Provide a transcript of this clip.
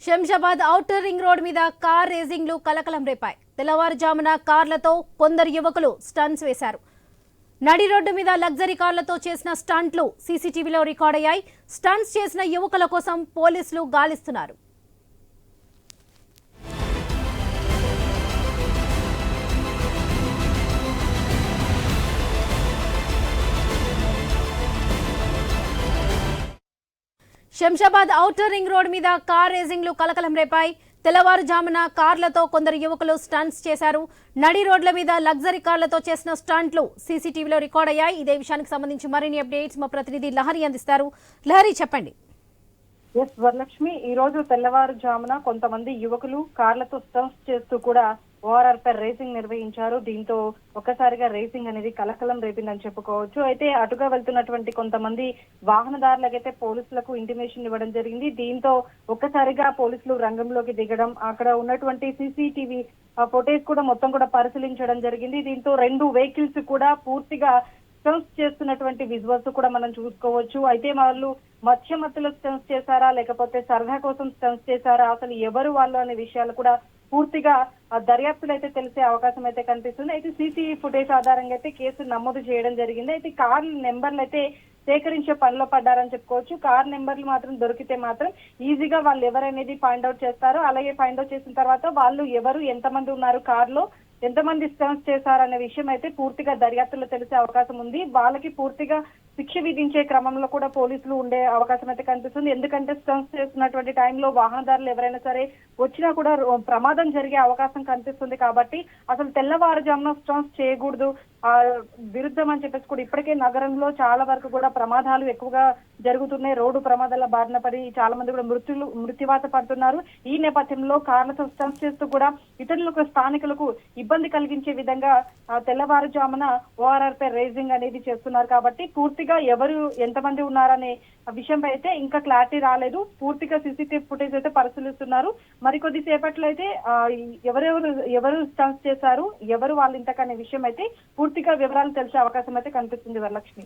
Shamshabad outer ring road మీద car రేసింగ్లు కలకలం రేపాయి. తెల్లవారుజామున కార్లతో కొందరు యువకులు స్టంట్స్ వేశారు. నడి రోడ్డు మీద లగ్జరీ కార్లతో చేసిన స్టంట్లు సీసీటీవీలో రికార్డ్ అయ్యాయి. స్టంట్స్ చేసిన యువకుల కోసం పోలీసులు గాలిస్తున్నారు. శంషాబాద్ ఔటర్ రింగ్ రోడ్ మీద కార్ రేసింగ్లు కలకలం రేపాయి. తెల్లవారుజామున కార్లతో కొందరు యువకులు స్టంట్స్ చేశారు. నడి రోడ్ల మీద లగ్జరీ కార్లతో చేసిన స్టంట్లు సీసీటీవీలో రికార్డ్ అయ్యాయి. ఇదే విషయానికి సంబంధించి మరిన్ని అప్డేట్స్ మా ప్రతినిధి లహరి అందిస్తారు. లహరి, చెప్పండి. వరలక్ష్మి, ఈ రోజు తెల్లవారుజామున కొంతమంది యువకులు కార్లతో స్టంట్స్ చేస్తూ కూడా ఓఆర్ఆర్ పై రేసింగ్ నిర్వహించారు. దీంతో ఒక్కసారిగా రేసింగ్ అనేది కలకలం రేపిందని చెప్పుకోవచ్చు. అయితే అటుగా వెళ్తున్నటువంటి కొంతమంది వాహనదారులకైతే పోలీసులకు ఇంటిమేషన్ ఇవ్వడం జరిగింది. దీంతో ఒక్కసారిగా పోలీసులు రంగంలోకి దిగడం, అక్కడ ఉన్నటువంటి సీసీటీవీ ఫుటేజ్ కూడా మొత్తం కూడా పరిశీలించడం జరిగింది. దీంతో 2 వెహికల్స్ కూడా పూర్తిగా స్టంట్స్ చేస్తున్నటువంటి విజువల్స్ కూడా మనం చూసుకోవచ్చు. అయితే వాళ్ళు మత్స్యమత్తులో స్టంట్స్ చేశారా, లేకపోతే సరదా కోసం స్టంట్స్ చేశారా, అసలు ఎవరు వాళ్ళు అనే విషయాలు కూడా పూర్తిగా దర్యాప్తులు అయితే తెలిసే అవకాశం అయితే కనిపిస్తుంది. అయితే సీసీటీవీ ఫుటేజ్ ఆధారంగా అయితే కేసు నమోదు చేయడం జరిగింది. అయితే కార్ నెంబర్లు అయితే సేకరించే పనిలో పడ్డారని చెప్పుకోవచ్చు. కార్ నెంబర్లు మాత్రం దొరికితే మాత్రం ఈజీగా వాళ్ళు ఎవరనేది ఫైండ్ అవుట్ చేస్తారు. అలాగే ఫైండ్ అవుట్ చేసిన తర్వాత వాళ్ళు ఎవరు, ఎంతమంది ఉన్నారు కార్లో, ఎంతమంది స్టంట్స్ చేశారనే విషయం అయితే పూర్తిగా దర్యాప్తులో తెలిసే అవకాశం ఉంది. వాళ్ళకి పూర్తిగా శిక్ష విధించే క్రమంలో కూడా పోలీసులు ఉండే అవకాశం అయితే కనిపిస్తుంది. ఎందుకంటే స్టంట్స్ చేస్తున్నటువంటి టైంలో వాహనదారులు ఎవరైనా సరే వచ్చినా కూడా ప్రమాదం జరిగే అవకాశం కనిపిస్తుంది. కాబట్టి అసలు తెల్లవారుజామున స్టంట్స్ చేయకూడదు, విరుద్ధం అని చెప్పేసి కూడా ఇప్పటికే నగరంలో చాలా వరకు కూడా ప్రమాదాలు ఎక్కువగా జరుగుతున్నాయి. రోడ్డు ప్రమాదాల బారిన పడి చాలా మంది కూడా మృత్యువాత పడుతున్నారు. ఈ నేపథ్యంలో కార్లతో స్టంట్స్ చేస్తూ కూడా ఇతరులకు, స్థానికులకు ఇబ్బంది కలిగించే విధంగా తెల్లవారుజామున ఓఆర్ఆర్ పై రేసింగ్ అనేది చేస్తున్నారు. కాబట్టి పూర్తిగా ఎవరు, ఎంతమంది ఉన్నారనే విషయంపై అయితే ఇంకా క్లారిటీ రాలేదు. పూర్తిగా సీసీటీవీ ఫుటేజ్ అయితే పరిశీలిస్తున్నారు. మరికొద్ది సేపట్లో అయితే ఎవరు స్టంట్స్ చేశారు, ఎవరు వాళ్ళు ఇంతకనే విషయం అయితే పూర్తిగా వివరాలు తెలిసే అవకాశం అయితే కనిపిస్తుంది. వరలక్ష్మి.